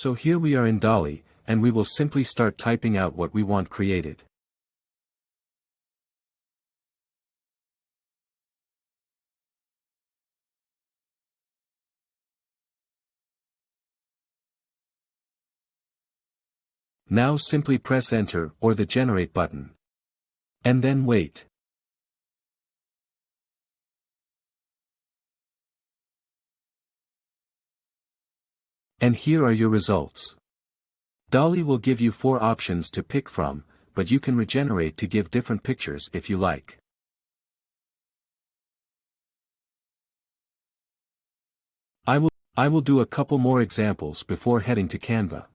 So here we are in DALL-E, and we will simply start typing out what we want created. Now simply press Enter or the Generate button. And then wait. And here are your results. DALL-E will give you 4 options to pick from, but you can regenerate to give different pictures if you like. I will do a couple more examples before heading to Canva.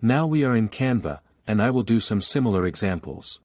Now we are in Canva, and I will do some similar examples.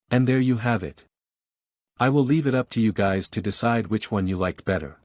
And there you have it. I will leave it up to you guys to decide which one you liked better.